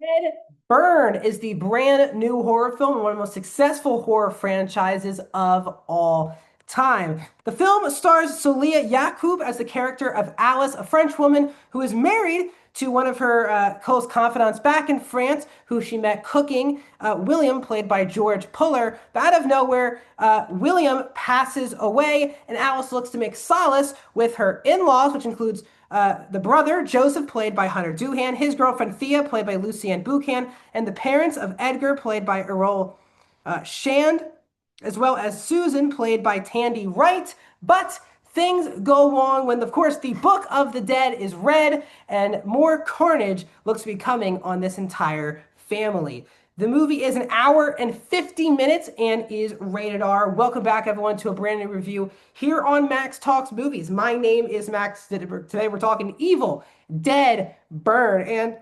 Dead Burn is the brand new horror film, one of the most successful horror franchises of all time. The film stars Solia Yacoub as the character of Alice, a French woman who is married to one of her close confidants back in France, who she met cooking, William, played by George Puller. But out of nowhere, William passes away, and Alice looks to make solace with her in-laws, which includes the brother, Joseph, played by Hunter Doohan, his girlfriend, Thea, played by Lucienne Buchan, and the parents of Edgar, played by Errol Shand, as well as Susan, played by Tandy Wright. But things go wrong when, of course, the Book of the Dead is read, and more carnage looks to be coming on this entire family. The movie is an hour and 50 minutes and is rated R. Welcome back, everyone, to a brand new review here on Max Talks Movies. My name is Max. Today we're talking Evil Dead Burn. And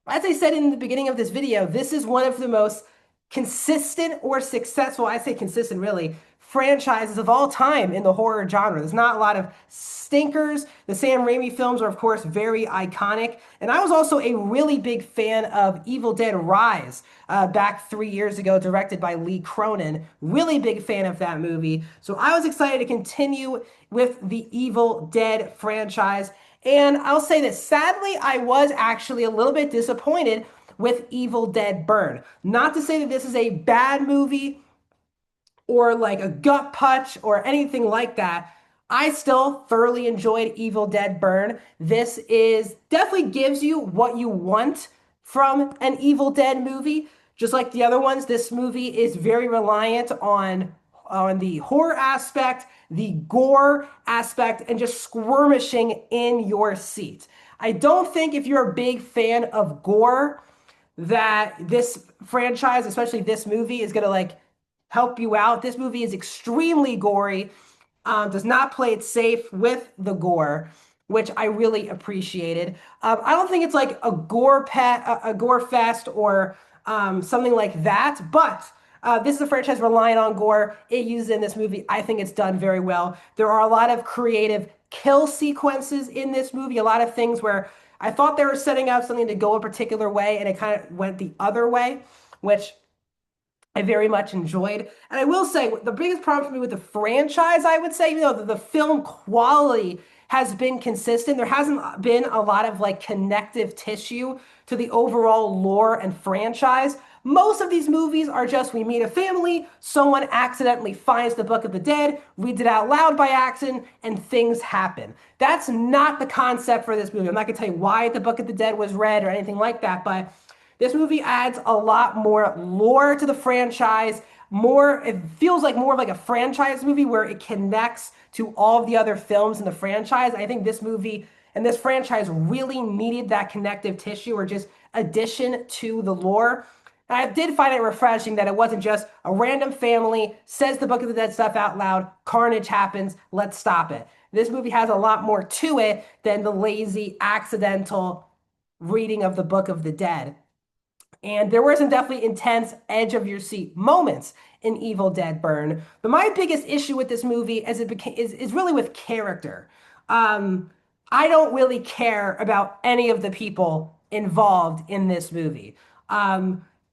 as I said in the beginning of this video, this is one of the most consistent or successful, I say consistent really, franchises of all time in the horror genre. There's not a lot of stinkers. The Sam Raimi films are, of course, very iconic. And I was also a really big fan of Evil Dead Rise back 3 years ago, directed by Lee Cronin. Really big fan of that movie. So I was excited to continue with the Evil Dead franchise. And I'll say that sadly, I was actually a little bit disappointed with Evil Dead Burn. Not to say that this is a bad movie or like a gut punch or anything like that. I still thoroughly enjoyed Evil Dead Burn. This is definitely gives you what you want from an Evil Dead movie. Just like the other ones, this movie is very reliant on the horror aspect, the gore aspect, and just squirmishing in your seat. I don't think if you're a big fan of gore that this franchise, especially this movie, is gonna like help you out. This movie is extremely gory, does not play it safe with the gore, which I really appreciated. I don't think it's like a gore fest or something like that, but this is a franchise relying on gore. It uses it in this movie. I think it's done very well. There are a lot of creative kill sequences in this movie, a lot of things where I thought they were setting out something to go a particular way, and it kind of went the other way, which I very much enjoyed. And I will say, the biggest problem for me with the franchise, I would say, even though the film quality has been consistent, there hasn't been a lot of like connective tissue to the overall lore and franchise. Most of these movies are just we meet a family, someone accidentally finds the Book of the Dead, reads it out loud by accident, and things happen. That's not the concept for this movie. I'm not going to tell you why the Book of the Dead was read or anything like that, but this movie adds a lot more lore to the franchise. It feels like more of like a franchise movie where it connects to all of the other films in the franchise. I think this movie and this franchise really needed that connective tissue or just addition to the lore. And I did find it refreshing that it wasn't just a random family says the Book of the Dead stuff out loud, carnage happens, let's stop it. This movie has a lot more to it than the lazy, accidental reading of the Book of the Dead. And there were some definitely intense edge of your seat moments in Evil Dead Burn. But my biggest issue with this movie is really with character. I don't really care about any of the people involved in this movie.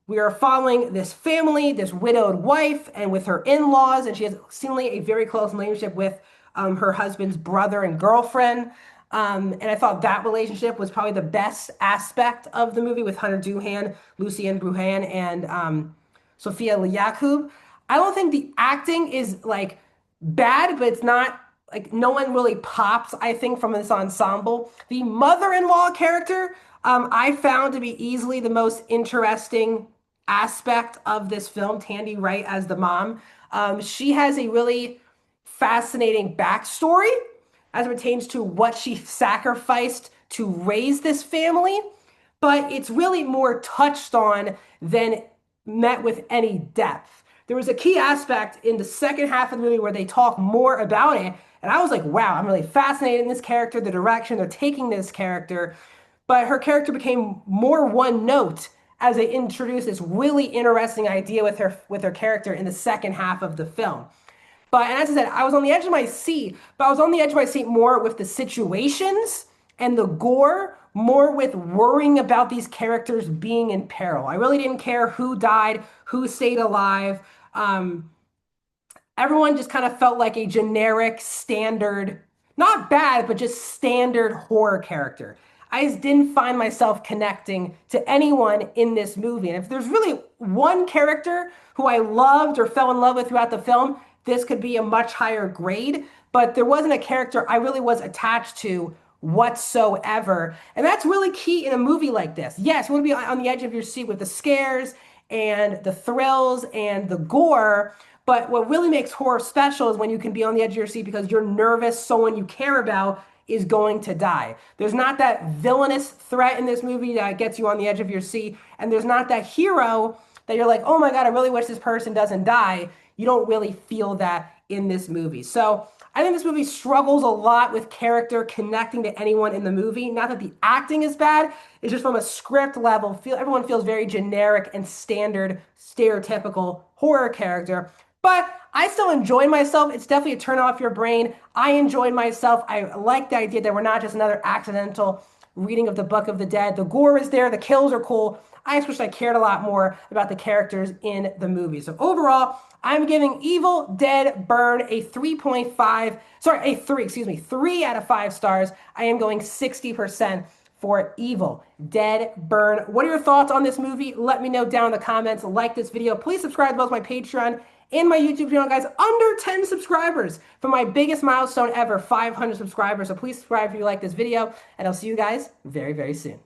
We are following this family, this widowed wife, and with her in-laws, and she has seemingly a very close relationship with her husband's brother and girlfriend. And I thought that relationship was probably the best aspect of the movie with Hunter Doohan, Lucienne Bruhan, and Sophia Yacoub. I don't think the acting is like bad, but it's not like no one really pops, I think, from this ensemble. The mother-in-law character, I found to be easily the most interesting aspect of this film, Tandy Wright as the mom. She has a really fascinating backstory as it pertains to what she sacrificed to raise this family, but it's really more touched on than met with any depth. There was a key aspect in the second half of the movie where they talk more about it, and I was like, wow, I'm really fascinated in this character, the direction they're taking this character, but her character became more one note as they introduced this really interesting idea with her character in the second half of the film. But and as I said, I was on the edge of my seat, but I was on the edge of my seat more with the situations and the gore more with worrying about these characters being in peril. I really didn't care who died, who stayed alive. Um, Everyone just kind of felt like a generic, standard, not bad, but just standard horror character. I just didn't find myself connecting to anyone in this movie. And if there's really one character who I loved or fell in love with throughout the film, this could be a much higher grade. But there wasn't a character I really was attached to whatsoever. And that's really key in a movie like this. Yes, you want to be on the edge of your seat with the scares and the thrills and the gore. But what really makes horror special is when you can be on the edge of your seat because you're nervous someone you care about is going to die. There's not that villainous threat in this movie that gets you on the edge of your seat. And there's not that hero that you're like, oh my God, I really wish this person doesn't die. You don't really feel that in this movie. So I think this movie struggles a lot with character connecting to anyone in the movie. Not that the acting is bad, it's just from a script level. Everyone feels very generic and standard, stereotypical horror character. But I still enjoyed myself. It's definitely a turn off your brain. I enjoyed myself. I like the idea that we're not just another accidental reading of the Book of the Dead. The gore is there, the kills are cool. I just wish I cared a lot more about the characters in the movie. So overall, I'm giving Evil Dead Burn a 3.5, sorry, a 3, excuse me, 3 out of 5 stars. I am going 60% for Evil Dead Burn. What are your thoughts on this movie? Let me know down in the comments. Like this video. Please subscribe to both my Patreon and my YouTube channel, guys. Under 10 subscribers for my biggest milestone ever, 500 subscribers. So please subscribe if you like this video, and I'll see you guys very, very soon.